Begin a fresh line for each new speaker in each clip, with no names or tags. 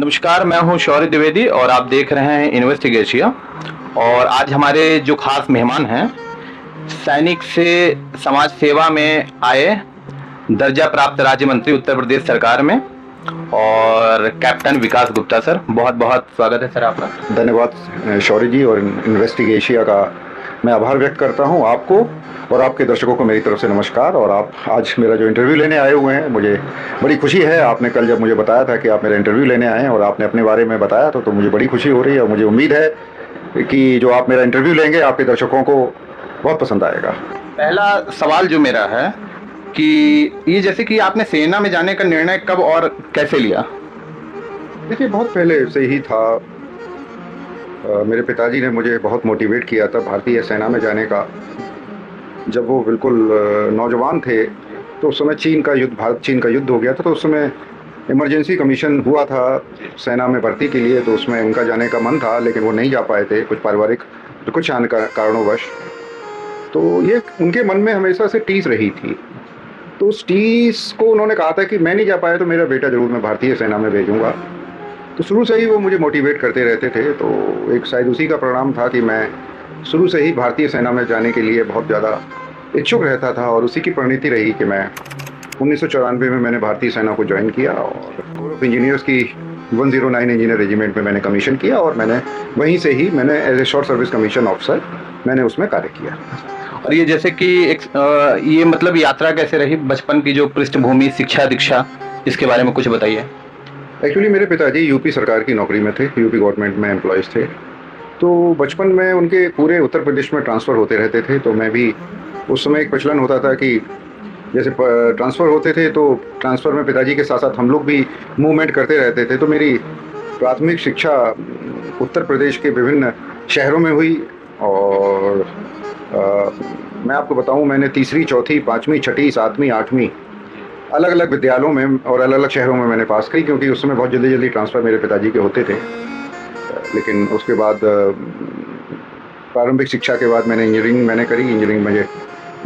नमस्कार, मैं हूं शौर्य द्विवेदी और आप देख रहे हैं इन्वेस्टिगेशिया। और आज हमारे जो खास मेहमान हैं, सैनिक से समाज सेवा में आए दर्जा प्राप्त राज्य मंत्री उत्तर प्रदेश सरकार में और कैप्टन विकास गुप्ता सर, बहुत बहुत स्वागत है सर आपका।
धन्यवाद शौर्य जी, और इन्वेस्टिगेशिया का मैं आभार व्यक्त करता हूं आपको और आपके दर्शकों को मेरी तरफ से नमस्कार। और आप आज मेरा जो इंटरव्यू लेने आए हुए हैं, मुझे बड़ी खुशी है। आपने कल जब मुझे बताया था कि आप मेरा इंटरव्यू लेने आए हैं और आपने अपने बारे में बताया तो मुझे बड़ी खुशी हो रही है और मुझे उम्मीद है कि जो आप मेरा इंटरव्यू लेंगे आपके दर्शकों को बहुत पसंद आएगा।
पहला सवाल जो मेरा है कि ये जैसे कि आपने सेना में जाने का निर्णय कब और कैसे लिया?
देखिए, बहुत पहले से ही था। मेरे पिताजी ने मुझे बहुत मोटिवेट किया था भारतीय सेना में जाने का। जब वो बिल्कुल नौजवान थे तो उस समय भारत चीन का युद्ध हो गया था, तो उस समय इमरजेंसी कमीशन हुआ था सेना में भर्ती के लिए, तो उसमें उनका जाने का मन था लेकिन वो नहीं जा पाए थे कुछ पारिवारिक कुछ कारणोंवश। तो ये उनके मन में हमेशा से टीस रही थी। तो उस टीस को उन्होंने कहा था कि मैं नहीं जा पाया तो मेरा बेटा ज़रूर मैं भारतीय सेना में भेजूँगा। तो शुरू से ही वो मुझे मोटिवेट करते रहते थे। तो एक शायद उसी का परिणाम था कि मैं शुरू से ही भारतीय सेना में जाने के लिए बहुत ज़्यादा इच्छुक रहता था, और उसी की परिणति रही कि मैं 1994 में मैंने भारतीय सेना को ज्वाइन किया और कोर ऑफ इंजीनियर्स की 109 इंजीनियर रेजिमेंट में मैंने कमीशन किया, और मैंने वहीं से ही मैंने as a short service commission officer मैंने उसमें कार्य किया।
और ये जैसे कि ये मतलब यात्रा कैसे रही, बचपन की जो पृष्ठभूमि, शिक्षा दीक्षा, इसके बारे में कुछ बताइए।
एक्चुअली मेरे पिताजी यूपी सरकार की नौकरी में थे, यूपी गवर्नमेंट में एम्प्लॉयज़ थे। तो बचपन में उनके पूरे उत्तर प्रदेश में ट्रांसफ़र होते रहते थे। तो मैं भी उस समय एक प्रचलन होता था कि जैसे ट्रांसफ़र होते थे तो ट्रांसफ़र में पिताजी के साथ साथ हम लोग भी मूवमेंट करते रहते थे। तो मेरी प्राथमिक शिक्षा उत्तर प्रदेश के विभिन्न शहरों में हुई। और मैं आपको बताऊं, मैंने तीसरी, चौथी, पाँचवीं, छठी, सातवीं, आठवीं अलग अलग विद्यालयों में और अलग अलग शहरों में मैंने पास करी, क्योंकि उस समय बहुत जल्दी जल्दी ट्रांसफ़र मेरे पिताजी के होते थे। लेकिन उसके बाद प्रारंभिक शिक्षा के बाद मैंने इंजीनियरिंग मैंने करी। इंजीनियरिंग मुझे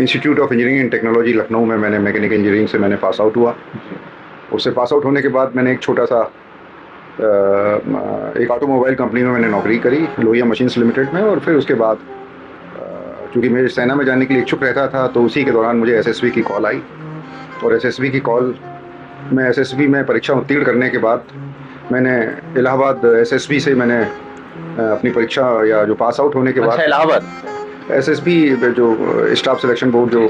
institute of engineering and technology Lucknow में मैंने मैकेनिकल इंजीनियरिंग से मैंने पास आउट हुआ। उससे पास आउट होने के बाद मैंने एक छोटा सा एक ऑटोमोबाइल कंपनी में मैंने नौकरी करी, लोहिया मशीन्स लिमिटेड में। और फिर उसके बाद चूँकि मेरे सेना में जाने के लिए इच्छुक रहता था, तो उसी के दौरान मुझे एसएसबी की कॉल आई। और एसएसबी की कॉल में एसएसबी में परीक्षा उत्तीर्ण करने के बाद मैंने इलाहाबाद एसएसबी से मैंने अपनी परीक्षा या जो पास आउट होने के बाद
इलाहाबाद
एसएसबी जो स्टाफ सिलेक्शन बोर्ड जो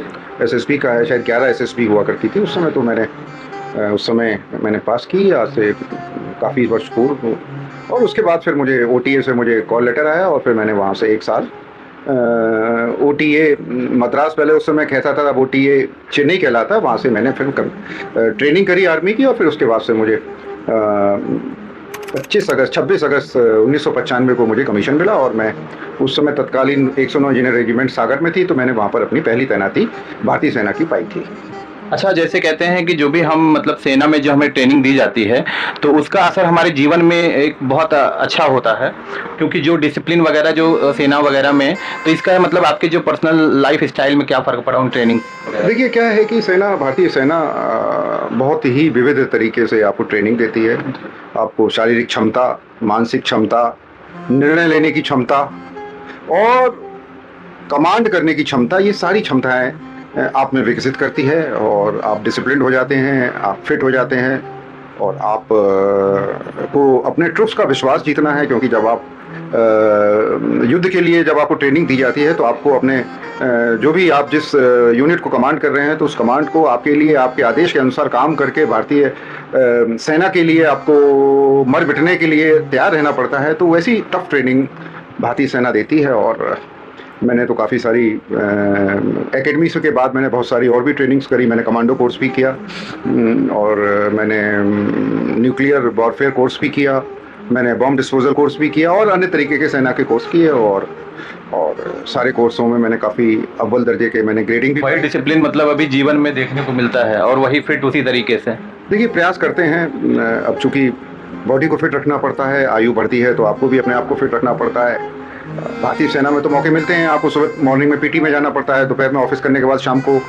एसएसबी का है, शायद 11 एसएसबी हुआ करती थी उस समय। तो उस समय मैंने पास की, आज से काफ़ी वर्ष पूर्व। और उसके बाद फिर मुझे ओटीए से मुझे कॉल लेटर आया और फिर मैंने वहाँ से एक साल ओटीए मद्रास, पहले उस समय कहता था, अब ओटीए चेन्नई कहलाता, वहाँ से मैंने फिर ट्रेनिंग करी आर्मी की। और फिर उसके बाद से मुझे 26 अगस्त 1995 को मुझे कमीशन मिला। और मैं उस समय तत्कालीन 109 इंजीनियर रेजिमेंट सागर में थी, तो मैंने वहाँ पर अपनी पहली तैनाती भारतीय सेना की पाई थी।
अच्छा, जैसे कहते हैं कि जो भी हम मतलब सेना में जो हमें ट्रेनिंग दी जाती है तो उसका असर हमारे जीवन में एक बहुत अच्छा होता है, क्योंकि जो डिसिप्लिन वगैरह जो सेना वगैरह में, तो इसका मतलब आपके जो पर्सनल लाइफ स्टाइल में क्या फ़र्क पड़ा उन ट्रेनिंग?
देखिए, क्या है कि भारतीय सेना बहुत ही विविध तरीके से आपको ट्रेनिंग देती है। आपको शारीरिक क्षमता, मानसिक क्षमता, निर्णय लेने की क्षमता और कमांड करने की क्षमता, ये सारी क्षमताएं आप में विकसित करती है। और आप डिसिप्लिन्ड हो जाते हैं, आप फिट हो जाते हैं, और आप को अपने ट्रुप्स का विश्वास जीतना है। क्योंकि जब आप युद्ध के लिए जब आपको ट्रेनिंग दी जाती है तो आपको अपने जो भी आप जिस यूनिट को कमांड कर रहे हैं, तो उस कमांड को आपके लिए आपके आदेश के अनुसार काम करके भारतीय सेना के लिए आपको मर मिटने के लिए तैयार रहना पड़ता है। तो वैसी टफ ट्रेनिंग भारतीय सेना देती है। और मैंने तो काफ़ी सारी एकेडमी के बाद मैंने बहुत सारी और भी ट्रेनिंग्स करी। मैंने कमांडो कोर्स भी किया, और मैंने न्यूक्लियर वॉरफेयर कोर्स भी किया, मैंने बॉम्ब डिस्पोजल कोर्स भी किया, और अन्य तरीके के सेना के कोर्स किए। और सारे कोर्सों में मैंने काफ़ी अव्वल दर्जे के मैंने ग्रेडिंग भी।
वही डिसिप्लिन मतलब अभी जीवन में देखने को मिलता है, और वही फिट उसी तरीके से।
देखिए, प्रयास करते हैं। अब चूँकि बॉडी को फिट रखना पड़ता है, आयु बढ़ती है, तो आपको भी अपने आप को फिट रखना पड़ता है। भारतीय सेना में तो मौके मिलते हैं, आपको सुबह मॉर्निंग में पीटी में जाना पड़ता है, दोपहर में ऑफिस करने के बाद शाम को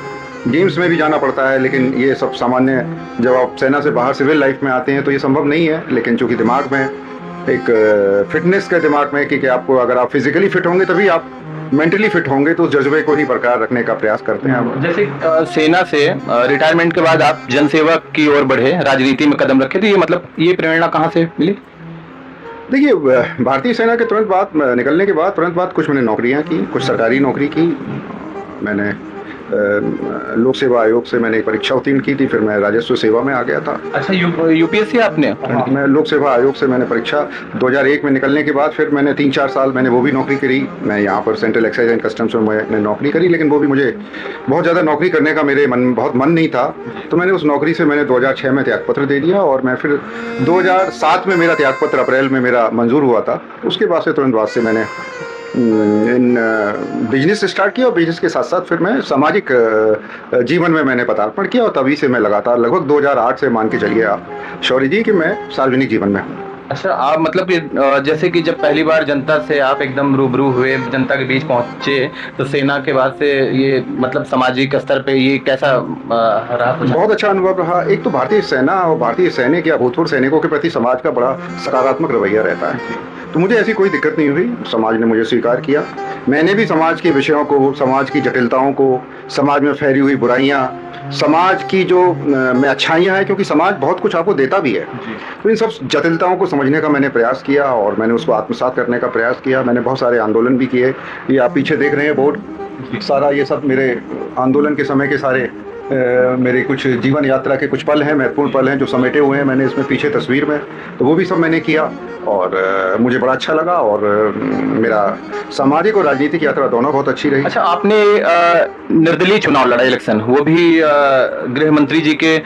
गेम्स में भी जाना पड़ता है, लेकिन ये सब सामान्य, जब आप सेना से बाहर सिविल लाइफ में आते हैं तो ये संभव नहीं है। लेकिन चूंकि दिमाग में एक फिटनेस के दिमाग में कि आपको, अगर आप फिजिकली फिट होंगे तभी आप मेंटली फिट होंगे, तो उस जज्बे को ही बरकरार रखने का प्रयास करते हैं हम।
जैसे सेना से रिटायरमेंट के बाद आप जनसेवा की ओर बढ़े, राजनीति में कदम रखे, तो ये मतलब ये प्रेरणा कहाँ से मिली?
देखिए, भारतीय सेना के तुरंत बाद निकलने के बाद तुरंत बाद कुछ मैंने नौकरियां की, कुछ सरकारी नौकरी की। मैंने लोक सेवा आयोग से मैंने एक परीक्षा उत्तीर्ण की थी, फिर मैं राजस्व सेवा में आ गया था।
अच्छा, यूपीएससी आपने?
मैं लोक सेवा आयोग से मैंने परीक्षा 2001 में निकलने के बाद फिर मैंने 3-4 साल मैंने वो भी नौकरी करी। मैं यहाँ पर सेंट्रल एक्साइज एंड कस्टम्स में मैंने नौकरी करी, लेकिन वो भी मुझे बहुत ज़्यादा नौकरी करने का मेरे बहुत मन नहीं था। तो मैंने उस नौकरी से मैंने 2006 में त्यागपत्र दे दिया, और मैं फिर 2007 में मेरा त्यागपत्र अप्रैल में मेरा मंजूर हुआ था। उसके बाद से तुरंत बाद से मैंने इन बिजनेस स्टार्ट किया, और बिजनेस के साथ साथ फिर मैं सामाजिक जीवन में मैंने पदार्पण किया, और तभी से मैं लगातार लगभग 2008 से मान के चलिए आप शौर्य जी कि मैं सार्वजनिक जीवन में हूँ।
अच्छा, आप मतलब कि जैसे कि जब पहली बार जनता से आप एकदम रूबरू हुए, जनता के बीच पहुंचे, तो सेना के बाद से ये मतलब सामाजिक स्तर पे ये कैसा रहा?
बहुत अच्छा अनुभव रहा। एक तो भारतीय सेना और भारतीय सैनिक या भूतपूर्व सैनिकों के प्रति समाज का बड़ा सकारात्मक रवैया रहता है, तो मुझे ऐसी कोई दिक्कत नहीं हुई। समाज ने मुझे स्वीकार किया, मैंने भी समाज के विषयों को, समाज की जटिलताओं को, समाज में फैली हुई बुराइयां, समाज की जो में अच्छाइयाँ हैं, क्योंकि समाज बहुत कुछ आपको देता भी है, तो इन सब जटिलताओं को समझने का मैंने प्रयास किया और मैंने उसको आत्मसात करने का प्रयास किया। मैंने बहुत सारे आंदोलन भी किए। ये आप पीछे देख रहे हैं बोर्ड, सारा ये सब मेरे आंदोलन के समय के सारे मेरे कुछ जीवन यात्रा के कुछ पल हैं, महत्वपूर्ण पल हैं जो समेटे हुए हैं मैंने इसमें पीछे तस्वीर में, तो वो भी सब मैंने किया और मुझे बड़ा अच्छा लगा, और मेरा सामाजिक और राजनीतिक यात्रा दोनों बहुत अच्छी रही।
अच्छा, आपने निर्दलीय चुनाव लड़ा, इलेक्शन, वो भी गृह मंत्री जी के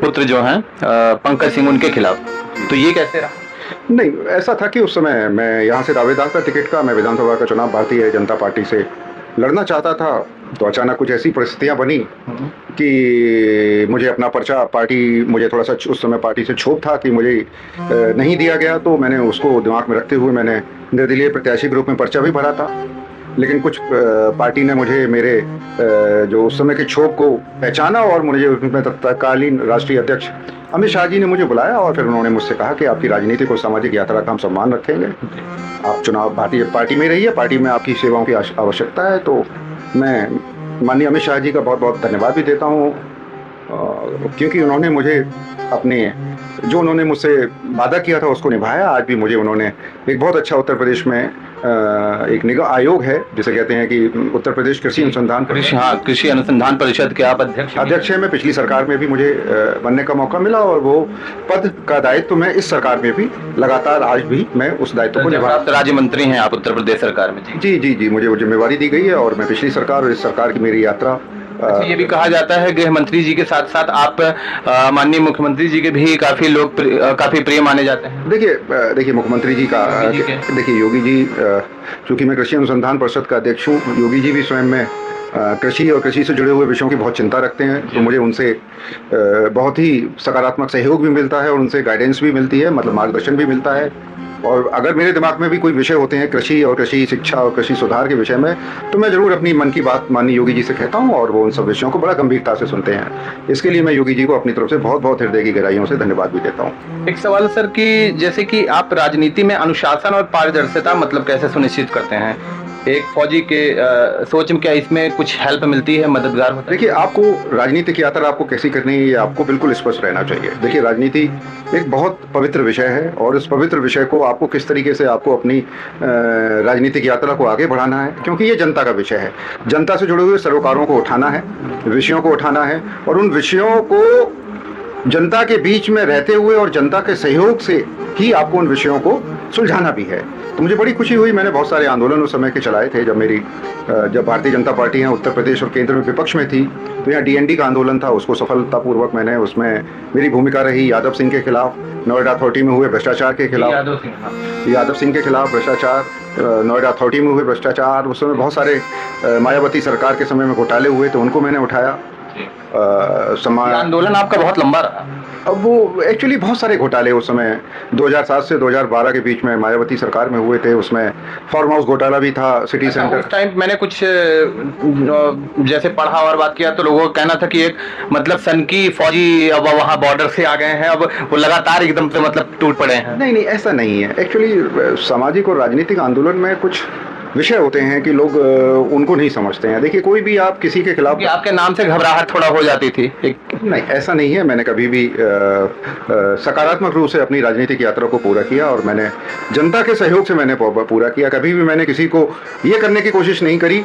पुत्र जो हैं पंकज सिंह, उनके खिलाफ, तो ये कैसे रहा?
नहीं, ऐसा था कि उस समय मैं यहाँ से दावेदार था टिकट का, मैं विधानसभा का चुनाव भारतीय जनता पार्टी से लड़ना चाहता था, तो अचानक कुछ ऐसी परिस्थितियां बनी कि मुझे अपना पर्चा, पार्टी मुझे थोड़ा सा उस समय पार्टी से क्षोभ था कि मुझे नहीं दिया गया, तो मैंने उसको दिमाग में रखते हुए मैंने निर्दलीय प्रत्याशी के रूप में पर्चा भी भरा था। लेकिन कुछ पार्टी ने मुझे मेरे जो उस समय के क्षोभ को पहचाना और मुझे उसमें तत्कालीन राष्ट्रीय अध्यक्ष अमित शाह जी ने मुझे बुलाया और फिर उन्होंने मुझसे कहा कि आपकी राजनीतिक और सामाजिक यात्रा का हम सम्मान रखेंगे, आप चुनाव भारतीय पार्टी में रहिए, पार्टी में आपकी सेवाओं की आवश्यकता है। तो मैं माननीय अमित शाह जी का बहुत बहुत धन्यवाद भी देता हूँ, क्योंकि उन्होंने मुझे अपने जो उन्होंने मुझसे वादा किया था उसको निभाया। आज भी मुझे उन्होंने एक बहुत अच्छा उत्तर प्रदेश में एक निगम आयोग है जिसे कहते हैं कि उत्तर प्रदेश कृषि अनुसंधान
कृषि अनुसंधान परिषद के आप अध्यक्ष
हैं। मैं पिछली सरकार में भी मुझे बनने का मौका मिला और वो पद का दायित्व मैं इस सरकार में भी लगातार आज भी मैं उस दायित्व को निभा।
राज्य मंत्री हैं आप उत्तर प्रदेश सरकार में?
जी जी जी, मुझे वो जिम्मेवारी दी गई है और मैं पिछली सरकार और इस सरकार की मेरी यात्रा।
ये भी कहा जाता है गृह मंत्री जी के साथ साथ आप माननीय मुख्यमंत्री जी के भी काफी लोग काफी प्रिय माने जाते हैं।
देखिए मुख्यमंत्री जी का, देखिए योगी जी, चूंकि मैं कृषि अनुसंधान परिषद का अध्यक्ष हूँ, योगी जी भी स्वयं में कृषि और कृषि से जुड़े हुए विषयों की बहुत चिंता रखते हैं, तो मुझे उनसे बहुत ही सकारात्मक सहयोग भी मिलता है और उनसे गाइडेंस भी मिलती है, मतलब मार्गदर्शन भी मिलता है। और अगर मेरे दिमाग में भी कोई विषय होते हैं कृषि और कृषि शिक्षा और कृषि सुधार के विषय में, तो मैं जरूर अपनी मन की बात माननीय योगी जी से कहता हूं और वो उन सब विषयों को बड़ा गंभीरता से सुनते हैं। इसके लिए मैं योगी जी को अपनी तरफ से बहुत बहुत हृदय की गहराइयों से धन्यवाद भी देता हूं।
एक सवाल सर कि जैसे कि आप राजनीति में अनुशासन और पारदर्शिता मतलब कैसे सुनिश्चित करते हैं? एक फौजी के सोच में क्या इसमें कुछ हेल्प मिलती है, मददगार होता है?
देखिए, आपको राजनीति की यात्रा आपको कैसी करनी है ये आपको बिल्कुल स्पष्ट रहना चाहिए। देखिए, राजनीति एक बहुत पवित्र विषय है और इस पवित्र विषय को आपको किस तरीके से आपको अपनी राजनीतिक यात्रा को आगे बढ़ाना है, क्योंकि ये जनता का विषय है। जनता से जुड़े हुए सरोकारों को उठाना है, विषयों को उठाना है और उन विषयों को जनता के बीच में रहते हुए और जनता के सहयोग से ही आपको उन विषयों को सुलझाना भी है। तो मुझे बड़ी खुशी हुई, मैंने बहुत सारे आंदोलन उस समय के चलाए थे जब भारतीय जनता पार्टी यहाँ उत्तर प्रदेश और केंद्र में विपक्ष में थी, तो यहाँ DND का आंदोलन था, उसको सफलतापूर्वक मैंने, उसमें मेरी भूमिका रही यादव सिंह के खिलाफ, नोएडा अथॉरिटी में हुए भ्रष्टाचार के खिलाफ, यादव सिंह के खिलाफ भ्रष्टाचार, नोएडा अथॉरिटी में हुए भ्रष्टाचार, उस समय बहुत सारे मायावती सरकार के समय में घोटाले हुए तो उनको मैंने उठाया।
ये आंदोलन आपका बहुत लंबा रहा।
अब वो एक्चुअली बहुत सारे घोटाले उस समय 2007 से 2012 के बीच में मायावती सरकार में हुए थे। उसमें फार्म हाउस घोटाला भी था, सिटी सेंटर।
उस टाइम मैंने कुछ जैसे पढ़ा और बात किया तो लोगों का कहना था कि एक मतलब सन की फौजी अब वहाँ बॉर्डर से आ गए हैं, अब वो लगातार एकदम से मतलब टूट पड़े हैं।
नहीं नहीं, ऐसा नहीं है। एक्चुअली सामाजिक और राजनीतिक आंदोलन में कुछ विषय होते हैं कि लोग उनको नहीं समझते हैं। देखिए, कोई भी आप किसी के खिलाफ,
आपके नाम से घबराहट थोड़ा हो जाती थी
नहीं, ऐसा नहीं है। मैंने कभी भी सकारात्मक रूप से अपनी राजनीतिक यात्रा को पूरा किया और मैंने जनता के सहयोग से मैंने पूरा किया। कभी भी मैंने किसी को ये करने की कोशिश नहीं करी।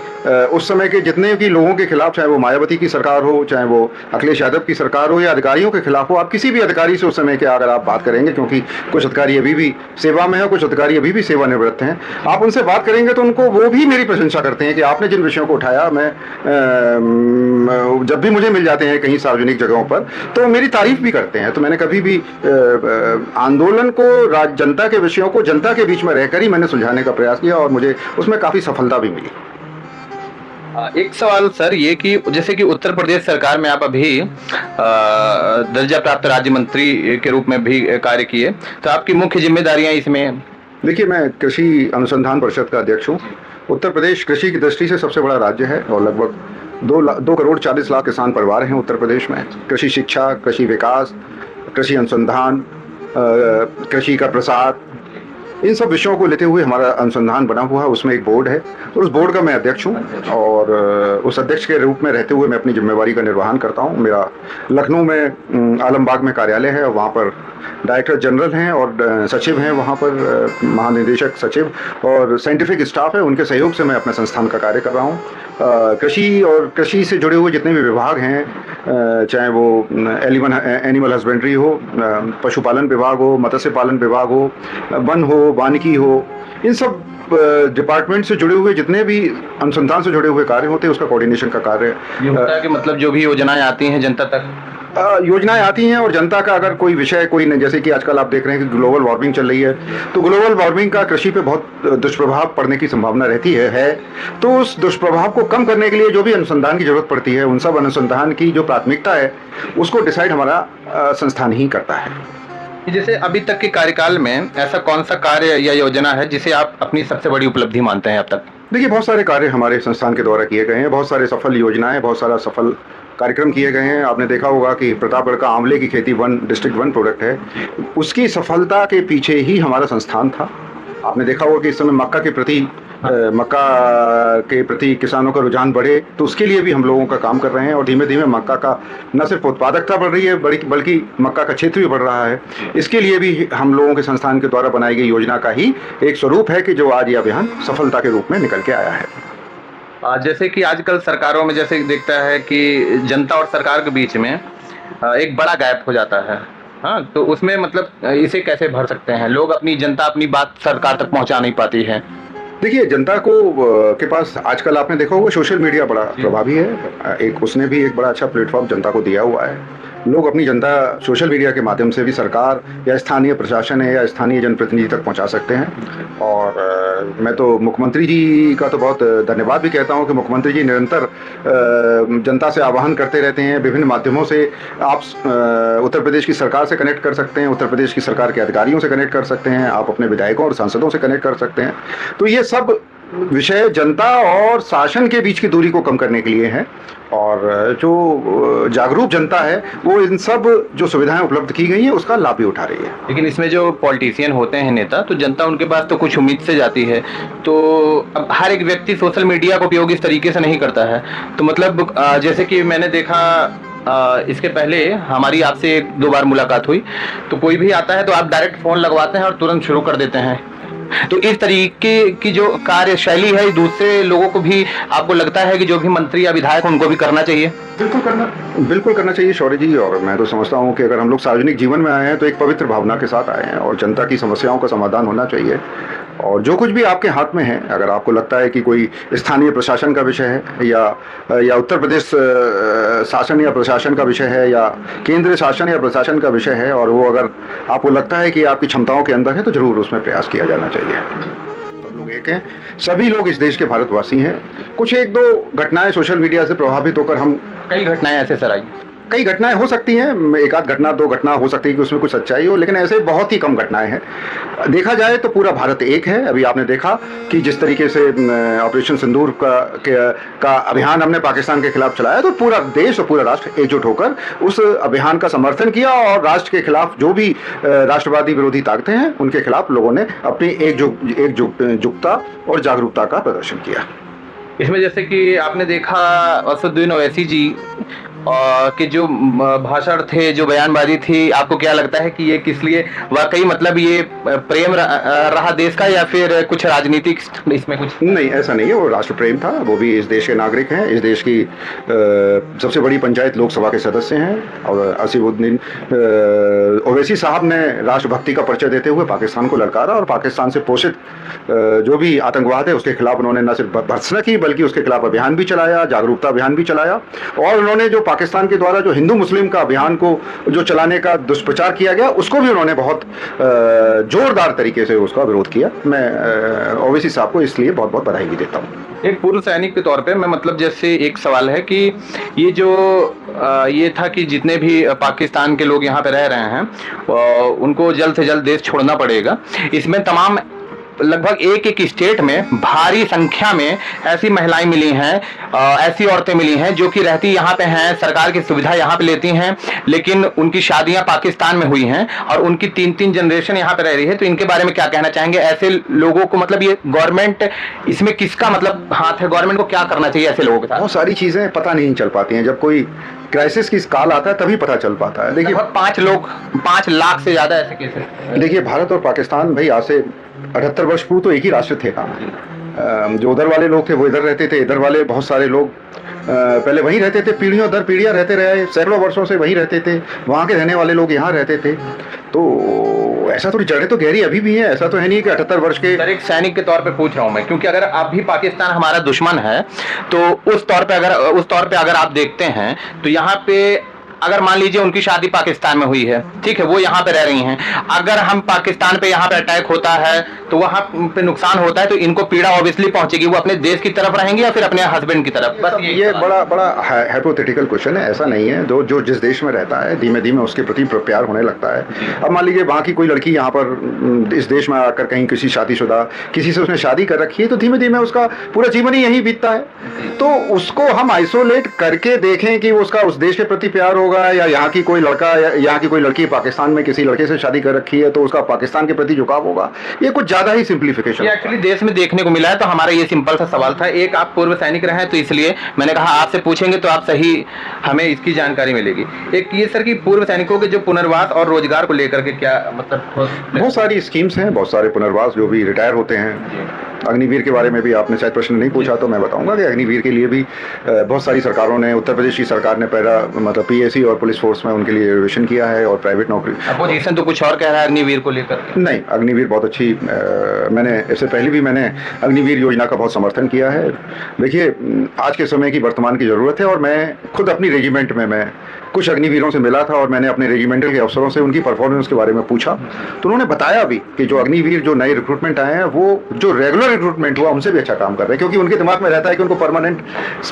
उस समय के जितने भी लोगों के खिलाफ, चाहे वो मायावती की सरकार हो, चाहे वो अखिलेश यादव की सरकार हो, या अधिकारियों के खिलाफ हो, आप किसी भी अधिकारी से उस समय के अगर आप बात करेंगे, क्योंकि कुछ अधिकारी अभी भी सेवा में है, कुछ अधिकारी अभी भी सेवानिवृत्त हैं, आप उनसे बात करेंगे तो वो भी मेरी प्रशंसा करते हैं कि आपने जिन विषयों को उठाया, मैं जब भी मुझे मिल जाते हैं कहीं सार्वजनिक जगहों पर, तो मेरी तारीफ भी करते हैं। तो मैंने कभी भी आंदोलन को, जनता के विषयों को जनता के बीच में रहकर ही मैंने सुलझाने का प्रयास किया और मुझे उसमें काफी सफलता भी मिली।
एक सवाल सर ये कि जैसे कि उत्तर प्रदेश सरकार में आप अभी दर्जा प्राप्त राज्य मंत्री के रूप में भी कार्य किए, तो आपकी मुख्य जिम्मेदारियां इसमें?
देखिए, मैं कृषि अनुसंधान परिषद का अध्यक्ष हूँ। उत्तर प्रदेश कृषि की दृष्टि से सबसे बड़ा राज्य है और लगभग 2 करोड़ 40 लाख किसान परिवार हैं उत्तर प्रदेश में। कृषि शिक्षा, कृषि विकास, कृषि अनुसंधान, कृषि का प्रसार, इन सब विषयों को लेते हुए हमारा अनुसंधान बना हुआ है। उसमें एक बोर्ड है और उस बोर्ड का मैं अध्यक्ष हूँ और उस अध्यक्ष के रूप में रहते हुए मैं अपनी जिम्मेवारी का निर्वहन करता हूँ। मेरा लखनऊ में आलमबाग में कार्यालय है, वहाँ पर डायरेक्टर जनरल हैं और सचिव हैं, वहाँ पर महानिदेशक सचिव और साइंटिफिक स्टाफ है। उनके सहयोग से मैं अपने संस्थान का कार्य कर रहा हूँ। कृषि और कृषि से जुड़े हुए जितने भी विभाग हैं, चाहे वो एनिमल हस्बेंड्री हो, पशुपालन विभाग हो, मत्स्य पालन विभाग हो, वन हो, वानिकी हो, इन सब डिपार्टमेंट से जुड़े हुए जितने भी अनुसंधान से जुड़े हुए कार्य होते हैं, उसका कोऑर्डिनेशन का कार्य
ये होता है कि मतलब जो भी योजनाएं आती हैं जनता तक,
योजनाएं आती हैं और जनता का अगर कोई विषय, कोई नहीं, जैसे कि आजकल आप देख रहे हैं कि ग्लोबल वार्मिंग चल रही है, तो ग्लोबल वार्मिंग का कृषि पे बहुत दुष्प्रभाव पड़ने की संभावना रहती है। तो उस दुष्प्रभाव को कम करने के लिए जो भी अनुसंधान की जरूरत पड़ती है, उन सब अनुसंधान की जो प्राथमिकता है उसको डिसाइड हमारा संस्थान ही करता है।
जैसे अभी तक के कार्यकाल में ऐसा कौन सा कार्य या योजना है जिसे आप अपनी सबसे बड़ी उपलब्धि मानते हैं अब तक?
देखिए, बहुत सारे कार्य हमारे संस्थान के द्वारा किए गए हैं, बहुत सारे सफल योजनाएं, बहुत सारा सफल कार्यक्रम किए गए हैं। आपने देखा होगा कि प्रतापगढ़ का आंवले की खेती डिस्ट्रिक्ट 1 प्रोडक्ट है, उसकी सफलता के पीछे ही हमारा संस्थान था। आपने देखा होगा कि इस समय मक्का के प्रति किसानों का रुझान बढ़े, तो उसके लिए भी हम लोगों का काम कर रहे हैं और धीमे धीमे मक्का का न सिर्फ उत्पादकता बढ़ रही है बल्कि मक्का का क्षेत्र भी बढ़ रहा है। इसके लिए भी हम लोगों के संस्थान के द्वारा बनाई गई योजना का ही एक स्वरूप है कि जो आज ये अभियान सफलता के रूप में निकल के आया है।
जैसे कि आजकल सरकारों में जैसे दिखता है कि जनता और सरकार के बीच में एक बड़ा गैप हो जाता है, हाँ, तो उसमें मतलब इसे कैसे भर सकते हैं? जनता अपनी बात सरकार तक पहुंचा नहीं पाती है।
देखिए, जनता को के पास आजकल आपने देखा होगा सोशल मीडिया बड़ा प्रभावी है। उसने भी एक बड़ा अच्छा प्लेटफॉर्म जनता को दिया हुआ है। लोग अपनी जनता सोशल मीडिया के माध्यम से भी सरकार या स्थानीय प्रशासन है या स्थानीय जनप्रतिनिधि तक पहुंचा सकते हैं। और मैं तो मुख्यमंत्री जी का तो बहुत धन्यवाद भी कहता हूं कि मुख्यमंत्री जी निरंतर जनता से आह्वान करते रहते हैं। विभिन्न माध्यमों से आप उत्तर प्रदेश की सरकार से कनेक्ट कर सकते हैं, उत्तर प्रदेश की सरकार के अधिकारियों से कनेक्ट कर सकते हैं, आप अपने विधायकों और सांसदों से कनेक्ट कर सकते हैं। तो ये सब विषय जनता और शासन के बीच की दूरी को कम करने के लिए है और जो जागरूक जनता है वो इन सब जो सुविधाएं उपलब्ध की गई हैं उसका लाभ भी उठा रही है।
लेकिन इसमें जो पॉलिटिशियन होते हैं, नेता, तो जनता उनके पास तो कुछ उम्मीद से जाती है, तो अब हर एक व्यक्ति सोशल मीडिया का उपयोग इस तरीके से नहीं करता है। तो मतलब जैसे कि मैंने देखा इसके पहले हमारी आपसे 1-2 बार मुलाकात हुई, तो कोई भी आता है तो आप डायरेक्ट फोन लगवाते हैं और तुरंत शुरू कर देते हैं। तो इस तरीके की जो कार्यशैली है दूसरे लोगों को भी आपको लगता है कि जो भी मंत्री या विधायक उनको भी करना चाहिए?
बिल्कुल करना चाहिए शौर्य जी। और मैं तो समझता हूँ कि अगर हम लोग सार्वजनिक जीवन में आए हैं तो एक पवित्र भावना के साथ आए हैं और जनता की समस्याओं का समाधान होना चाहिए। और जो कुछ भी आपके हाथ में है, अगर आपको लगता है कि कोई स्थानीय प्रशासन का विषय है या उत्तर प्रदेश शासन या प्रशासन का विषय है या केंद्रीय शासन या प्रशासन का विषय है और वो अगर आपको लगता है कि आपकी क्षमताओं के अंदर है, तो जरूर उसमें प्रयास किया जाना चाहिए। एक हैं, सभी लोग इस देश के भारतवासी हैं। कुछ एक दो घटनाएं सोशल मीडिया से प्रभावित होकर हम
कई घटनाएं ऐसे सर आई।
कई घटनाएं हो सकती हैं, एक आध घटना दो घटना हो सकती है कि उसमें कुछ सच्चाई हो, लेकिन ऐसे बहुत ही कम घटनाएं हैं। देखा जाए तो पूरा भारत एक है। अभी आपने देखा कि जिस तरीके से ऑपरेशन सिंदूर का अभियान हमने पाकिस्तान के खिलाफ चलाया, तो पूरा देश और पूरा राष्ट्र एकजुट होकर उस अभियान का समर्थन किया और राष्ट्र के खिलाफ जो भी राष्ट्रवादी विरोधी ताकतें हैं उनके खिलाफ लोगों ने अपनी एकजुटता और जागरूकता का प्रदर्शन किया।
इसमें जैसे कि आपने देखा असदुद्दीन ओवैसी जी के जो भाषण थे, जो बयानबाजी थी, आपको क्या लगता है कि ये किस लिए, वाकई मतलब ये प्रेम रहा देश का या फिर कुछ राजनीतिक इसमें कुछ?
नहीं, ऐसा नहीं है, वो राष्ट्र प्रेम था। वो भी इस देश के नागरिक हैं, इस देश की सबसे बड़ी पंचायत लोकसभा के सदस्य हैं और असदुद्दीन ओवैसी साहब ने राष्ट्रभक्ति का परिचय देते हुए पाकिस्तान को ललकारा और पाकिस्तान से पोषित जो भी आतंकवाद है उसके खिलाफ उन्होंने न सिर्फ भर्त्सना की बल्कि उसके खिलाफ अभियान भी चलाया, जागरूकता अभियान भी चलाया। और उन्होंने जो पाकिस्तान के द्वारा जो हिंदू मुस्लिम का अभियान को जो चलाने का दुष्प्रचार किया गया, उसको भी उन्होंने बहुत जोरदार तरीके से उसका विरोध किया। मैं ओवैसी साहब को इसलिए बहुत बहुत बधाई भी देता हूँ।
एक पूर्व सैनिक के तौर पे मैं मतलब जैसे एक सवाल है कि ये जो ये था कि जितने भी पाकिस्तान के लोग यहाँ पे रह रहे हैं उनको जल्द से जल्द देश छोड़ना पड़ेगा। इसमें तमाम लगभग एक स्टेट में भारी संख्या में ऐसी महिलाएं मिली हैं, ऐसी औरतें मिली हैं जो कि रहती यहाँ पे हैं, सरकार की सुविधा यहाँ पे लेती हैं, लेकिन उनकी शादियां पाकिस्तान में हुई हैं और उनकी 3-3 जनरेशन यहाँ पे रह रही है। तो इनके बारे में क्या कहना चाहेंगे? ऐसे लोगों को मतलब ये गवर्नमेंट, इसमें किसका मतलब हाथ है? गवर्नमेंट को क्या करना चाहिए ऐसे लोगों के साथ?
बहुत सारी चीजें पता नहीं चल पाती हैं। जब कोई क्राइसिस की काल आता है तभी पता चल पाता है। देखिए
5 लाख से ज्यादा ऐसे केसेस।
देखिए भारत और पाकिस्तान भाई आज से 78 वर्ष पूर्व तो एक ही राष्ट्र थे ना। जो उधर वाले लोग थे वो इधर रहते थे, इधर वाले बहुत सारे लोग पहले वहीं रहते थे, पीढ़ियों दर पीढ़ियां रहते रहे, सैकड़ों वर्षों से वहीं रहते थे। वहाँ के रहने वाले लोग यहाँ रहते थे। तो ऐसा थोड़ी जड़ें तो गहरी अभी भी हैं। ऐसा तो है नहीं कि 78 वर्ष के।
सर एक सैनिक के तौर पे पूछ रहा हूँ मैं, क्योंकि अगर अभी पाकिस्तान हमारा दुश्मन है तो उस तौर पे अगर आप देखते हैं तो यहाँ पे अगर मान लीजिए उनकी शादी पाकिस्तान में हुई है, ठीक है, वो यहाँ पे रह रही हैं, अगर हम पाकिस्तान पे यहाँ पे अटैक होता है तो वहाँ पे नुकसान होता है, तो इनको पीड़ा ऑब्वियसली पहुंचेगी। वो अपने देश की तरफ रहेंगे या फिर अपने हस्बैंड की तरफ? बस
ये बड़ा हाइपोथेटिकल क्वेश्चन है। ऐसा नहीं है। जो जिस देश में रहता है धीमे धीमे उसके प्रति प्यार होने लगता है। अब मान लीजिए वहाँ की कोई लड़की यहाँ पर इस देश में आकर कहीं किसी शादीशुदा किसी से उसने शादी कर रखी है, तो धीमे धीमे उसका पूरा जीवन ही यहीं बीतता है। तो उसको हम आइसोलेट करके देखें कि उसका उस देश के प्रति प्यार होगा, या यहाँ की कोई लड़का या यहाँ की कोई लड़की पाकिस्तान में किसी लड़के से शादी कर रखी है तो उसका पाकिस्तान के प्रति झुकाव होगा, ये कुछ ज्यादा ही सिंप्लीफिकेशन
ये एक्चुअली देश में देखने को मिला है। तो हमारा ये सिंपल सा सवाल था। एक आप पूर्व सैनिक रहे हैं तो इसलिए मैंने कहा आपसे पूछेंगे तो आप सही हमें इसकी जानकारी मिलेगी। एक ये सर कि पूर्व सैनिकों के जो पुनर्वास और रोजगार को लेकर के क्या मतलब?
बहुत सारी स्कीम्स हैं, बहुत सारे पुनर्वास जो भी रिटायर होते हैं। अग्निवीर के बारे में भी आपने शायद प्रश्न नहीं पूछा तो मैं बताऊंगा कि अग्निवीर के लिए भी बहुत सारी सरकारों ने, उत्तर प्रदेश की सरकार ने पहला मतलब पीएसी और पुलिस फोर्स में उनके लिए रिजर्वेशन किया है और प्राइवेट नौकरी।
अपोजिशन तो कुछ और कह रहा है अग्निवीर को लेकर?
नहीं, अग्निवीर बहुत अच्छी, मैंने इससे पहले भी मैंने अग्निवीर योजना का बहुत समर्थन किया है। देखिए आज के समय की वर्तमान की ज़रूरत है और मैं खुद अपनी रेजिमेंट में मैं कुछ अग्निवीरों से मिला था और मैंने अपने रेजिमेंटल के अफसरों से उनकी परफॉर्मेंस के बारे में पूछा, तो उन्होंने बताया भी कि जो अग्निवीर जो नए रिक्रूटमेंट आए हैं वो जो रेगुलर रिक्रूटमेंट हुआ उनसे भी अच्छा काम कर रहे हैं, क्योंकि उनके दिमाग में रहता है कि उनको परमानेंट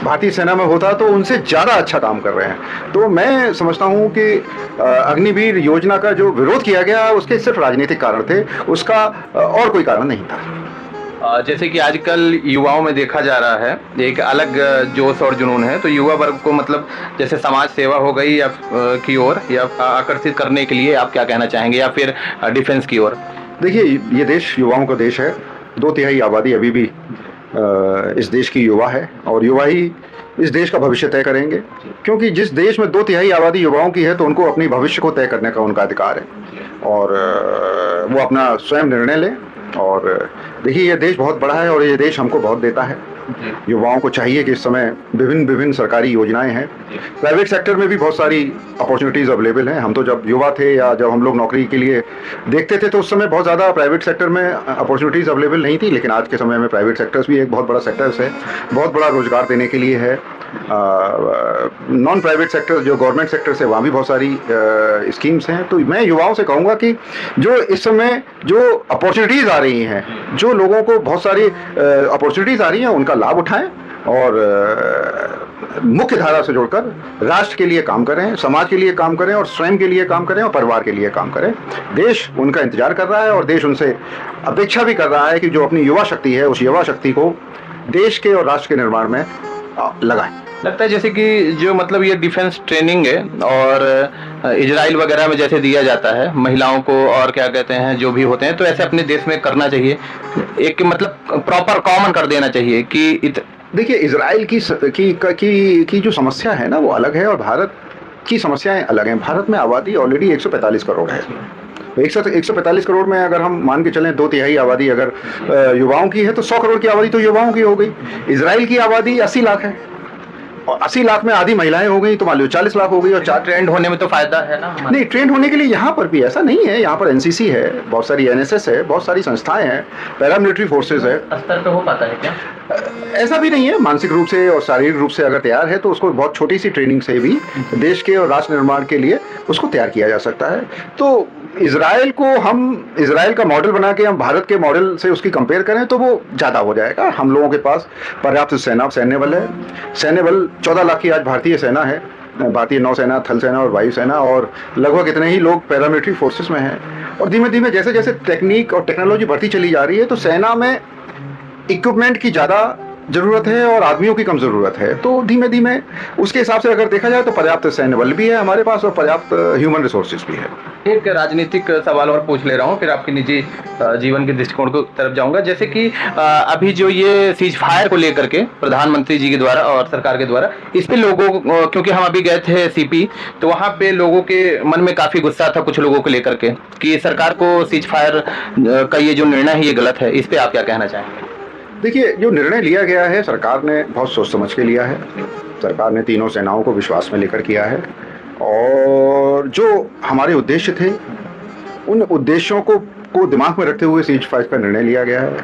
भारतीय सेना में होता तो उनसे ज़्यादा अच्छा काम कर रहे हैं। तो मैं समझता हूँ कि अग्निवीर योजना का जो विरोध किया गया उसके सिर्फ राजनीतिक कारण थे, उसका और कोई कारण नहीं था।
जैसे कि आजकल युवाओं में देखा जा रहा है एक अलग जोश और जुनून है, तो युवा वर्ग को मतलब जैसे समाज सेवा हो गई या की ओर या आकर्षित करने के लिए आप क्या कहना चाहेंगे, या फिर डिफेंस की ओर?
देखिए ये देश युवाओं का देश है। 2/3 आबादी अभी भी इस देश की युवा है और युवा ही इस देश का भविष्य तय करेंगे, क्योंकि जिस देश में 2/3 आबादी युवाओं की है तो उनको अपनी भविष्य को तय करने का उनका अधिकार है और वो अपना स्वयं निर्णय लें। और देखिए ये देश बहुत बड़ा है और ये देश हमको बहुत देता है। युवाओं को चाहिए कि इस समय विभिन्न सरकारी योजनाएं हैं, प्राइवेट सेक्टर में भी बहुत सारी अपॉर्चुनिटीज़ अवेलेबल हैं। हम तो जब युवा थे या जब हम लोग नौकरी के लिए देखते थे तो उस समय बहुत ज़्यादा प्राइवेट सेक्टर में अपॉर्चुनिटीज़ अवेलेबल नहीं थी, लेकिन आज के समय में प्राइवेट सेक्टर्स भी एक बहुत बड़ा सेक्टर्स है, बहुत बड़ा रोजगार देने के लिए है। नॉन प्राइवेट सेक्टर जो गवर्नमेंट सेक्टर से वहाँ भी बहुत सारी स्कीम्स हैं। तो मैं युवाओं से कहूँगा कि जो इस समय जो अपॉर्चुनिटीज़ आ रही हैं, जो लोगों को बहुत सारी अपॉर्चुनिटीज़ आ रही हैं, उनका लाभ उठाएं और मुख्य धारा से जुड़कर राष्ट्र के लिए काम करें, समाज के लिए काम करें और स्वयं के लिए काम करें और परिवार के लिए काम करें। देश उनका इंतजार कर रहा है और देश उनसे अपेक्षा भी कर रहा है कि जो अपनी युवा शक्ति है, उस युवा शक्ति को देश के और राष्ट्र के निर्माण में लगाएं।
लगता है जैसे कि जो मतलब ये डिफेंस ट्रेनिंग है और इजराइल वगैरह में जैसे दिया जाता है महिलाओं को और क्या कहते हैं जो भी होते हैं, तो ऐसे अपने देश में करना चाहिए, एक मतलब प्रॉपर कॉमन कर देना चाहिए कि
देखिए, इजराइल की जो समस्या है ना वो अलग है और भारत की समस्याएं अलग हैं। भारत में आबादी ऑलरेडी 145 करोड़ है। 145 करोड़ में अगर हम मान के चलें 2/3 आबादी अगर युवाओं की है तो 100 करोड़ की आबादी तो युवाओं की हो गई। इजराइल की आबादी 80 लाख है और 80 लाख में आधी महिलाएं हो गई तो मान लो 40 लाख हो गई। और
ट्रेंड होने में तो फायदा है ना।
नहीं, ट्रेंड होने के लिए यहाँ पर भी ऐसा नहीं है। यहाँ पर एनसीसी है, बहुत सारी एनएसएस है, बहुत सारी संस्थाएं हैं, पैरामिलिट्री फोर्सेस है।
स्तर पे हो पाता है क्या?
ऐसा भी नहीं है। मानसिक रूप से और शारीरिक रूप से अगर तैयार है तो उसको बहुत छोटी सी ट्रेनिंग से भी देश के और राष्ट्र निर्माण के लिए उसको तैयार किया जा सकता है। तो इजराइल का मॉडल बना के हम भारत के मॉडल से उसकी कंपेयर करें तो वो ज़्यादा हो जाएगा। हम लोगों के पास पर्याप्त सैन्य बल है। सैन्य बल 14 लाख की आज भारतीय सेना है, भारतीय नौसेना, थल सेना और वायुसेना, और लगभग इतने ही लोग पैरामिलिट्री फोर्सेस में हैं। और धीमे धीमे जैसे जैसे टेक्निक और टेक्नोलॉजी बढ़ती चली जा रही है तो सेना में इक्विपमेंट की ज़्यादा ज़रूरत है और आदमियों की कम ज़रूरत है। तो धीमे धीमे उसके हिसाब से अगर देखा जाए तो पर्याप्त सैन्य बल भी है हमारे पास और पर्याप्त ह्यूमन रिसोर्सेज भी है।
एक राजनीतिक सवाल और पूछ ले रहा हूँ, फिर आपके निजी जीवन के दृष्टिकोण की तरफ जाऊंगा। जैसे कि अभी जो ये सीज फायर को लेकर के प्रधानमंत्री जी के द्वारा और सरकार के द्वारा इस पे लोगों क्योंकि हम अभी गए थे सीपी, तो वहाँ पे लोगों के मन में काफ़ी गुस्सा था कुछ लोगों को लेकर के कि सरकार को सीज फायर का ये जो निर्णय है ये गलत है। इस पर आप क्या कहना चाहेंगे?
देखिए, जो निर्णय लिया गया है सरकार ने बहुत सोच समझ के लिया है। सरकार ने तीनों सेनाओं को विश्वास में लेकर किया है और जो हमारे उद्देश्य थे उन उद्देश्यों को दिमाग में रखते हुए सीज फायर का निर्णय लिया गया है।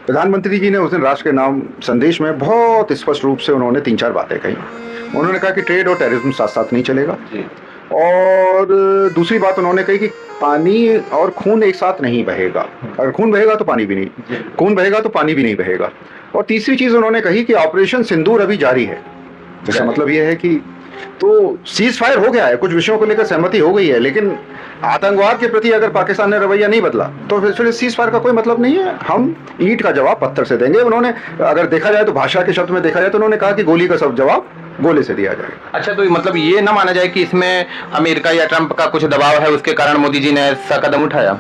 प्रधानमंत्री जी ने उस दिन राष्ट्र के नाम संदेश में बहुत स्पष्ट रूप से उन्होंने 3-4 बातें कही। उन्होंने कहा कि ट्रेड और टेररिज्म साथ साथ नहीं चलेगा, और दूसरी बात उन्होंने कही कि पानी और खून एक साथ नहीं बहेगा। अगर खून बहेगा तो पानी भी नहीं, खून बहेगा तो पानी भी नहीं बहेगा। और तीसरी चीज उन्होंने कही कि ऑपरेशन सिंदूर अभी जारी है। इसका मतलब यह है कि तो सीज फायर हो गया है, कुछ विषयों को लेकर सहमति हो गई है, लेकिन आतंकवाद के प्रति अगर पाकिस्तान ने रवैया नहीं बदला तो फिर सीज फायर का कोई मतलब नहीं है। हम ईंट का जवाब पत्थर से देंगे। उन्होंने अगर देखा जाए तो भाषा के शब्द में देखा जाए तो उन्होंने कहा कि गोली का सब जवाब गोले से दिया जाएगा।
अच्छा, तो मतलब ये ना माना जाए कि इसमें अमेरिका या ट्रंप का कुछ दबाव है, उसके कारण मोदी जी ने ऐसा कदम उठाया?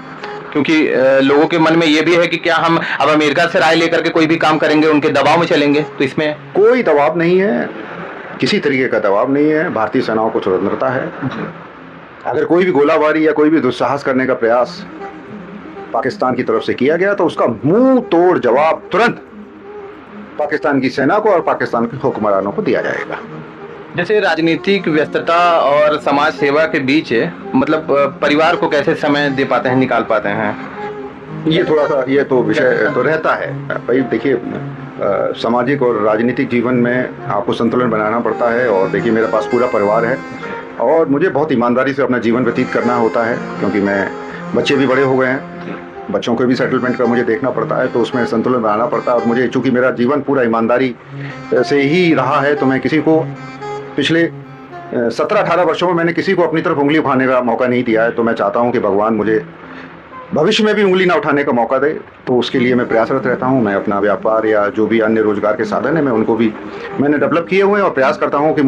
क्योंकि लोगों के मन में ये भी है कि क्या हम अब अमेरिका से राय लेकर के कोई भी काम करेंगे, उनके दबाव में चलेंगे? तो इसमें
कोई दबाव नहीं है, किसी तरीके का दबाव नहीं है। भारतीय सेनाओं को स्वतंत्रता है। अगर कोई भी गोलाबारी या कोई भी दुस्साहस करने का प्रयास पाकिस्तान की तरफ से किया गया तो उसका मुंह तोड़ जवाब तुरंत पाकिस्तान की सेना को और पाकिस्तान के हुक्मरानों को दिया जाएगा।
जैसे राजनीतिक व्यस्तता और समाज सेवा के बीच मतलब परिवार को कैसे समय दे पाते हैं, निकाल पाते हैं?
ये थोड़ा सा ये तो विषय तो रहता है भाई। देखिए, सामाजिक और राजनीतिक जीवन में आपको संतुलन बनाना पड़ता है। और देखिए, मेरे पास पूरा परिवार है और मुझे बहुत ईमानदारी से अपना जीवन व्यतीत करना होता है, क्योंकि बच्चे भी बड़े हो गए हैं, बच्चों के भी सेटलमेंट का मुझे देखना पड़ता है, तो उसमें संतुलन बनाना पड़ता है। और मुझे चूंकि मेरा जीवन पूरा ईमानदारी से ही रहा है तो मैं किसी को पिछले 17-18 वर्षों में मैंने किसी को अपनी तरफ उंगली उठाने का मौका नहीं दिया है। तो मैं चाहता हूं कि भगवान मुझे भविष्य में भी उंगली ना उठाने का मौका दे, तो उसके लिए मैं प्रयासरत रहता हूं। मैं अपना व्यापार या जो भी अन्य रोजगार के साधन है मैं उनको भी मैंने डेवलप किए हुए हैं और प्रयास करता हूं कि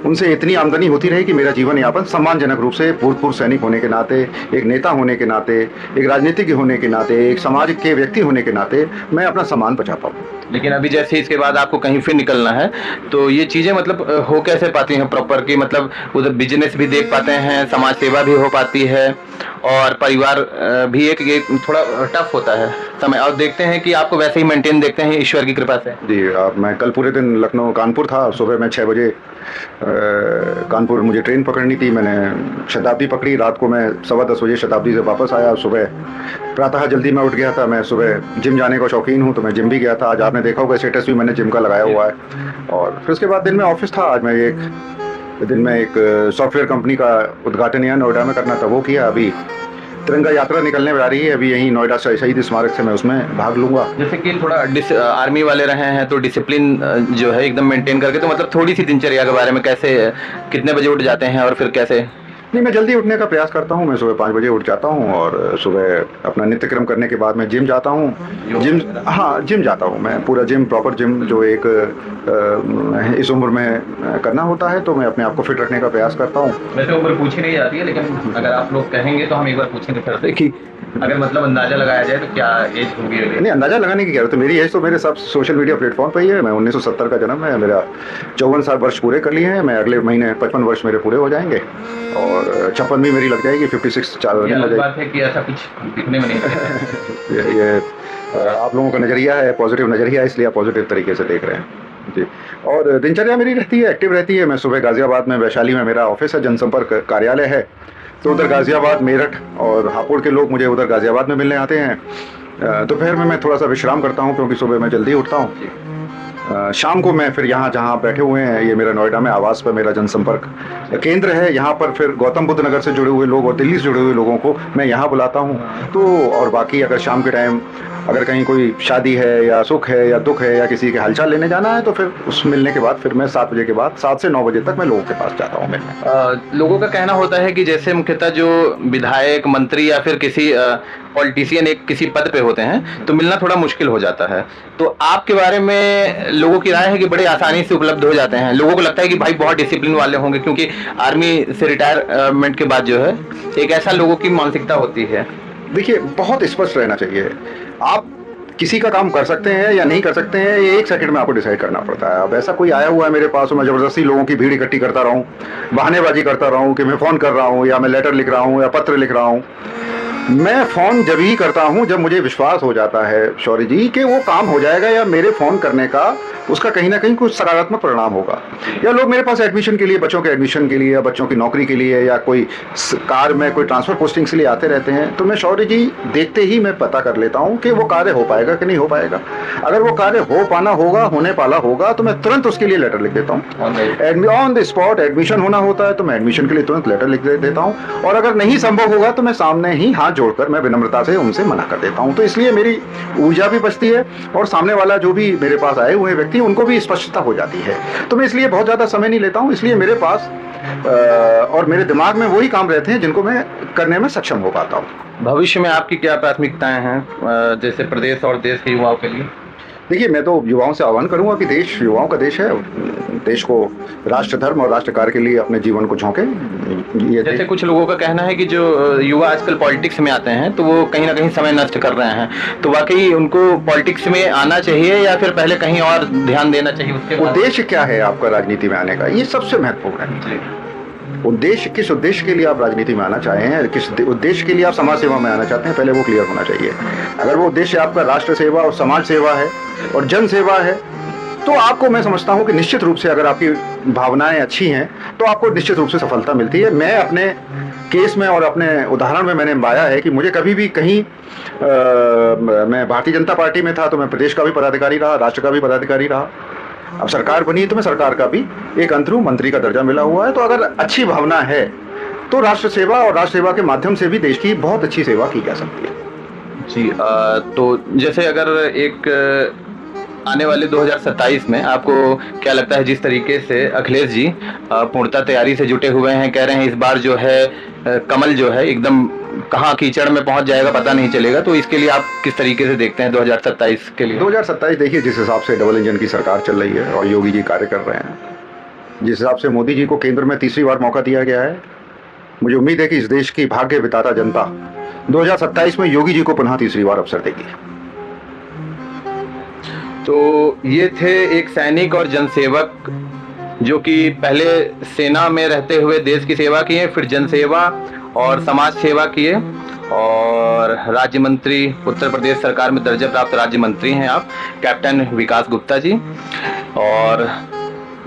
उनसे इतनी आमदनी होती रहे कि मेरा जीवन यापन सम्मानजनक रूप से भूतपूर्व सैनिक होने के नाते, एक नेता होने के नाते, एक राजनीतिज्ञ होने के नाते, एक समाज के व्यक्ति होने के नाते मैं अपना सम्मान बचा पाऊँ।
लेकिन अभी जैसे इसके बाद आपको कहीं फिर निकलना है तो ये चीजें मतलब हो कैसे पाती हैं प्रॉपर की, मतलब उधर बिजनेस भी देख पाते हैं, समाज सेवा भी हो पाती है और परिवार भी एक थोड़ा टफ होता है समय, और देखते हैं कि आपको वैसे ही मेंटेन देखते हैं ईश्वर की कृपा से।
जी, मैं कल पूरे दिन लखनऊ कानपुर था। सुबह मैं 6 बजे कानपुर मुझे ट्रेन पकड़नी थी, मैंने शताब्दी पकड़ी। रात को मैं 10:15 बजे शताब्दी से वापस आया। सुबह प्रातः जल्दी मैं उठ गया था। मैं सुबह जिम जाने का शौकीन हूँ, तो मैं जिम भी गया था। आज आपने देखा होगा स्टेटस भी मैंने जिम का लगाया हुआ है। और फिर उसके बाद दिन में ऑफिस था। आज मैं एक सॉफ्टवेयर कंपनी का उद्घाटन यहाँ नोएडा में करना था, वो किया। अभी तिरंगा यात्रा निकलने आ रही है, अभी यहीं नोएडा शहीद स्मारक से मैं उसमें भाग लूंगा।
जैसे कि थोड़ा आर्मी वाले रहे हैं तो डिसिप्लिन जो है एकदम मेंटेन करके, तो मतलब थोड़ी सी दिनचर्या के बारे में, कैसे कितने बजे उठ जाते हैं और फिर कैसे?
नहीं, मैं जल्दी उठने का प्रयास करता हूँ। मैं सुबह 5 बजे उठ जाता हूँ और सुबह अपना नित्यक्रम करने के बाद मैं जिम जाता हूँ। जिम जाता हूँ मैं, पूरा जिम, प्रॉपर जिम जो एक इस उम्र में करना होता है, तो मैं अपने आप को फिट रखने का प्रयास करता हूँ।
वैसे उम्र पूछी नहीं जाती है, लेकिन अगर आप लोग कहेंगे तो हम एक बार पूछेंगे फिर से कि अगर मतलब अंदाजा लगाया जाए तो क्या एज होगी?
नहीं, अंदाजा लगाने की क्या, तो मेरी एज तो मेरे सब सोशल मीडिया प्लेटफॉर्म पे ही है। मैं 1970 का जन्म है, मेरा 54 वर्ष पूरे कर लिए हैं। मैं अगले महीने 55 वर्ष मेरे पूरे हो जाएंगे और 56 भी मेरी लग जाएगी, 56 चार हो जाएगी।
बात है कि ऐसा कुछ दिखने में नहीं
ये आप लोगों का नज़रिया है, पॉजिटिव नज़रिया है, इसलिए आप पॉजिटिव तरीके से देख रहे हैं जी। और दिनचर्या मेरी रहती है, एक्टिव रहती है। मैं सुबह गाजियाबाद में, वैशाली में मेरा ऑफिस है, जनसंपर्क कार्यालय है, तो उधर गाजियाबाद, मेरठ और हापुड़ के लोग मुझे उधर गाजियाबाद में मिलने आते हैं। दोपहर में मैं थोड़ा सा विश्राम करता हूँ, क्योंकि सुबह मैं जल्दी उठता हूँ। शाम को मैं फिर यहाँ जहाँ बैठे हुए हैं, ये मेरा नोएडा में आवास पर मेरा जनसंपर्क केंद्र है, यहाँ पर फिर गौतम बुद्ध नगर से जुड़े हुए लोग और दिल्ली से जुड़े हुए लोगों को मैं यहाँ बुलाता हूँ। तो और बाकी अगर शाम के टाइम अगर कहीं कोई शादी है या सुख है या दुख है या किसी के हालचाल लेने जाना है, तो फिर उस मिलने के बाद फिर मैं 7 बजे के बाद 7 से 9 बजे तक मैं लोगों के पास जाता हूँ मिलने।
लोगों का कहना होता है कि जैसे मुख्यतः जो विधायक, मंत्री या फिर किसी पॉलिटिशियन एक किसी पद पे होते हैं तो मिलना थोड़ा मुश्किल हो जाता है, तो आपके बारे में लोगों की राय है कि बड़े आसानी से उपलब्ध हो जाते हैं। लोगों को लगता है कि भाई बहुत डिसिप्लिन वाले होंगे, क्योंकि आर्मी से रिटायरमेंट के बाद जो है एक ऐसा लोगों की मानसिकता होती है।
देखिए, बहुत स्पष्ट रहना चाहिए। आप किसी का काम कर सकते हैं या नहीं कर सकते हैं, ये 1 सेकंड में आपको डिसाइड करना पड़ता है। अब ऐसा कोई आया हुआ है मेरे पास और मैं ज़बरदस्ती लोगों की भीड़ इकट्ठी करता रहूं, बहानेबाजी करता रहूं कि मैं फ़ोन कर रहा हूं या मैं लेटर लिख रहा हूं या पत्र लिख रहा हूं। मैं फ़ोन जब ही करता हूं जब मुझे विश्वास हो जाता है, शौर्य जी, कि वो काम हो जाएगा या मेरे फ़ोन करने का उसका कहीं ना कहीं कुछ सकारात्मक परिणाम होगा। या लोग मेरे पास एडमिशन के लिए, बच्चों के एडमिशन के लिए या बच्चों की नौकरी के लिए या कोई कार में कोई ट्रांसफ़र पोस्टिंग के लिए आते रहते हैं, तो मैं शौर्य जी देखते ही मैं पता कर लेता हूँ कि वो कार्य हो पाएगा कि नहीं हो पाएगा। अगर वो कार्य हो पाना होगा, होने वाला होगा, तो मैं तुरंत उसके लिए लेटर लिख देता हूँ। ऑन द स्पॉट एडमिशन होना होता है तो मैं एडमिशन के लिए तुरंत लेटर लिख देता हूँ। और अगर नहीं संभव होगा तो मैं सामने ही हाथ जोड़कर मैं विनम्रता से उनसे मना कर देता हूँ। तो इसलिए मेरी ऊर्जा भी बचती है और सामने वाला जो भी मेरे पास आए हुए व्यक्ति उनको भी स्पष्टता हो जाती है। तो मैं इसलिए बहुत ज़्यादा समय नहीं लेता हूँ। इसलिए मेरे पास और मेरे दिमाग में वही काम रहते हैं जिनको मैं करने में सक्षम हो पाता हूँ।
भविष्य में आपकी क्या प्राथमिकताएं हैं जैसे प्रदेश और देश के युवाओं के लिए?
देखिए, मैं तो युवाओं से आह्वान करूंगा कि देश युवाओं का देश है, देश को राष्ट्र धर्म और राष्ट्र कार्य के लिए अपने जीवन को झोंके।
जैसे कुछ लोगों का कहना है कि जो युवा आजकल पॉलिटिक्स में आते हैं तो वो कहीं ना कहीं समय नष्ट कर रहे हैं, तो वाकई उनको पॉलिटिक्स में आना चाहिए या फिर पहले कहीं और ध्यान देना चाहिए? उसके
उद्देश्य क्या है आपका राजनीति में आने का, ये सबसे महत्वपूर्ण है। उद्देश्य, किस उद्देश्य के लिए आप राजनीति में आना चाहे हैं, किस उद्देश्य के लिए आप समाज सेवा में आना चाहते हैं, पहले वो क्लियर होना चाहिए। अगर वो उद्देश्य आपका राष्ट्र सेवा और समाज सेवा है और जन सेवा है, तो आपको, मैं समझता हूं कि निश्चित रूप से अगर आपकी भावनाएं अच्छी हैं तो आपको निश्चित रूप से सफलता मिलती है। मैं अपने केस में और अपने उदाहरण में मैंने पाया है कि मुझे कभी भी कहीं मैं भारतीय जनता पार्टी में था तो मैं प्रदेश का भी पदाधिकारी रहा, राष्ट्र का भी पदाधिकारी रहा। अब सरकार बनी तो मैं सरकार का भी एक अंतरिम मंत्री का दर्जा मिला हुआ है। तो अगर अच्छी भावना है तो राष्ट्र सेवा और राष्ट्र सेवा के माध्यम से भी देश की बहुत अच्छी सेवा की जा सकती है
जी। तो जैसे अगर एक आने वाले 2027 में आपको क्या लगता है, जिस तरीके से अखिलेश जी पूर्णतः तैयारी से जुटे हुए हैं, कह रहे हैं इस बार जो है कमल जो है एकदम कहाँ कीचड़ में पहुंच जाएगा पता नहीं चलेगा, तो इसके लिए आप किस तरीके से देखते हैं 2027 के लिए?
2027 देखिए, जिस हिसाब से डबल इंजन की सरकार चल रही है और योगी जी कार्य कर रहे हैं, जिस हिसाब से मोदी जी को केंद्र में तीसरी बार मौका दिया गया है, मुझे उम्मीद है कि इस देश की भाग्य विधाता जनता 2027 में योगी जी को पुनः तीसरी बार अवसर देगी।
तो ये थे एक सैनिक और जनसेवक जो कि पहले सेना में रहते हुए देश की सेवा किए, फिर जनसेवा और समाज सेवा किए और राज्य मंत्री, उत्तर प्रदेश सरकार में दर्जा प्राप्त राज्य मंत्री हैं आप, कैप्टन विकास गुप्ता जी। और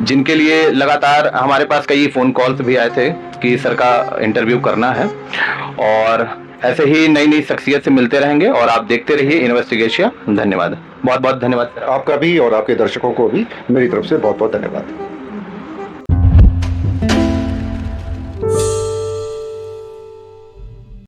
जिनके लिए लगातार हमारे पास कई फ़ोन कॉल्स भी आए थे कि सर का इंटरव्यू करना है। और ऐसे ही नई नई शख्सियत से मिलते रहेंगे और आप देखते रहिए इन्वेस्टिगेशिया। धन्यवाद, बहुत बहुत धन्यवाद सर।
आपका भी और आपके दर्शकों को भी मेरी तरफ से बहुत बहुत धन्यवाद।